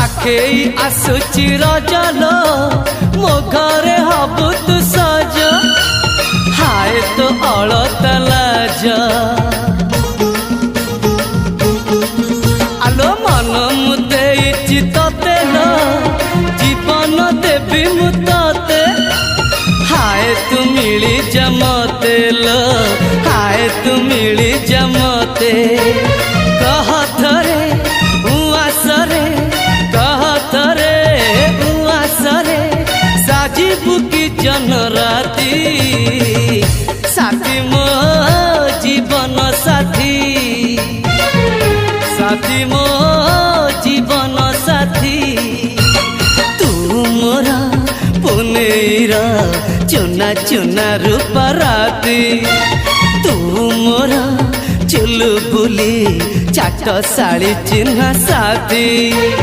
पाखेई आसुची रजलो मो घरे हबु तू सज हाय तो अलत लाज आलो मन मुदेइछि तते लो जीवन देवी मु तते हाय तू मिली जमते लो हाय तू मिली जमते कह थरे उआसरे कह थरे उआसरे साजिबु की जन राती साथी मो जीवन साथी साथी मो जीवन साथी तू मोरा पुनेरा चुना चुना रूपा राती तू मोरा चुलबुली चाट साड़ी चिन्ह साथी।